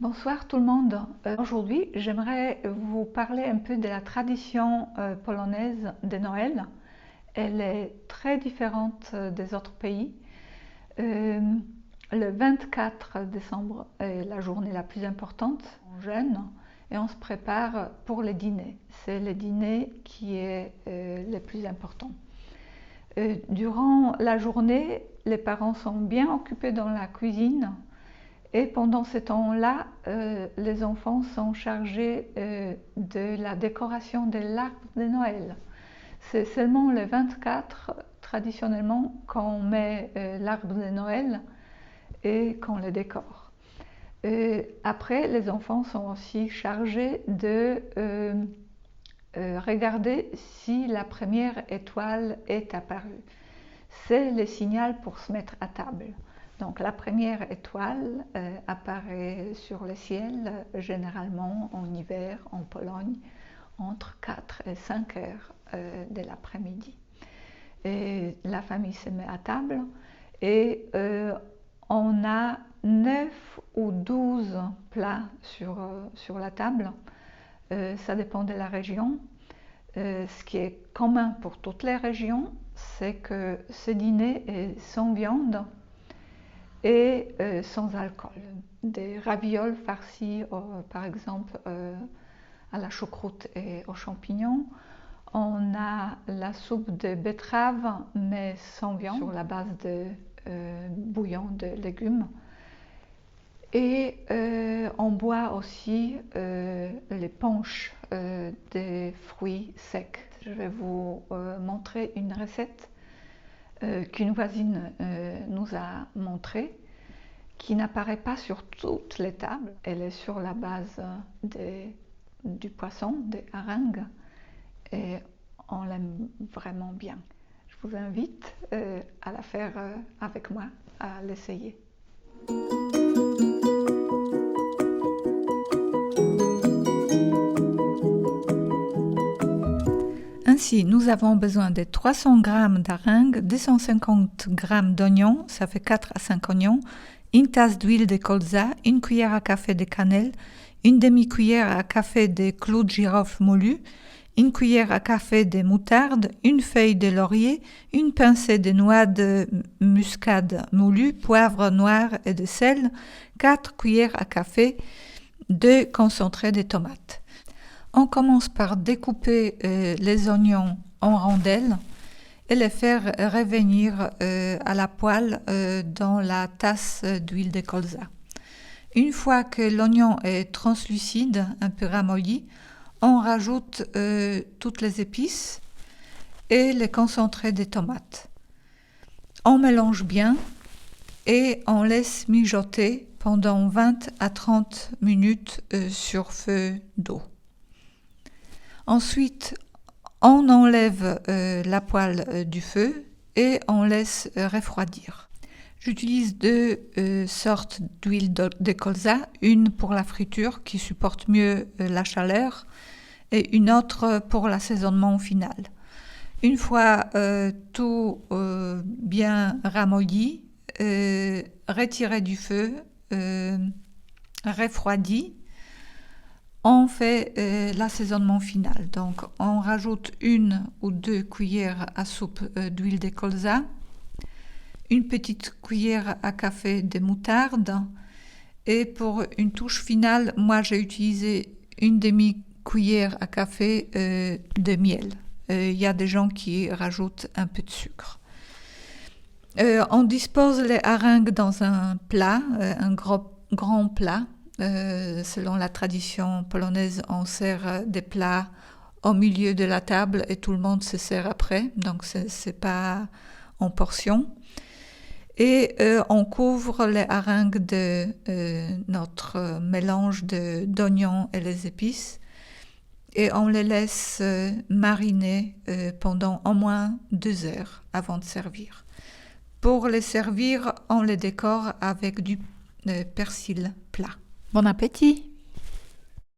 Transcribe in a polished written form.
Bonsoir tout le monde. Aujourd'hui, j'aimerais vous parler un peu de la tradition polonaise de Noël. Elle est très différente des autres pays. Euh, le 24 décembre est la journée la plus importante. On jeûne et on se prépare pour le dîner. C'est le dîner qui est le plus important. Durant la journée, les parents sont bien occupés dans la cuisine. Et pendant ce temps-là, les enfants sont chargés de la décoration de l'arbre de Noël. C'est seulement le 24, traditionnellement, qu'on met l'arbre de Noël et qu'on le décore. Après, les enfants sont aussi chargés de regarder si la première étoile est apparue. C'est le signal pour se mettre à table. Donc la première étoile apparaît sur le ciel, généralement en hiver en Pologne, entre 4 et 5 heures de l'après-midi. Et la famille se met à table et on a 9 ou 12 plats sur la table. Ça dépend de la région. Ce qui est commun pour toutes les régions, c'est que ce dîner est sans viande et sans alcool. Des ravioles farcis, par exemple, à la choucroute et aux champignons. On a la soupe de betterave, mais sans viande, sur la base de bouillon de légumes. Et on boit aussi les punchs des fruits secs. Je vais vous montrer une recette qu'une voisine nous a montrée, qui n'apparaît pas sur toutes les tables. Elle est sur la base du poisson, des haringues, et on l'aime vraiment bien. Je vous invite à la faire avec moi, à l'essayer. Ainsi, nous avons besoin de 300 g d'aringues, 250 g d'oignons, ça fait 4 à 5 oignons, une tasse d'huile de colza, une cuillère à café de cannelle, une demi-cuillère à café de clous de girofle moulu, une cuillère à café de moutarde, une feuille de laurier, une pincée de noix de muscade moulue, poivre noir et de sel, 4 cuillères à café de concentré de tomates. On commence par découper les oignons en rondelles et les faire revenir à la poêle dans la tasse d'huile de colza. Une fois que l'oignon est translucide, un peu ramolli, on rajoute toutes les épices et les concentrés de tomates. On mélange bien et on laisse mijoter pendant 20 à 30 minutes sur feu d'eau. Ensuite, on enlève la poêle du feu et on laisse refroidir. J'utilise deux sortes d'huile de colza, une pour la friture qui supporte mieux la chaleur et une autre pour l'assaisonnement final. Une fois tout bien ramolli, retiré du feu, refroidi, on fait l'assaisonnement final. Donc, on rajoute 1 ou 2 cuillères à soupe d'huile de colza, une petite cuillère à café de moutarde et pour une touche finale, moi j'ai utilisé une demi-cuillère à café de miel. Il y a des gens qui rajoutent un peu de sucre. On dispose les haringues dans un plat, un grand plat. Selon la tradition polonaise, on sert des plats au milieu de la table et tout le monde se sert après, donc c'est pas en portions. Et on couvre les haringues de notre mélange d'oignons et les épices et on les laisse mariner pendant au moins 2 heures avant de servir. Pour les servir, on les décore avec du persil plat. Bon appétit!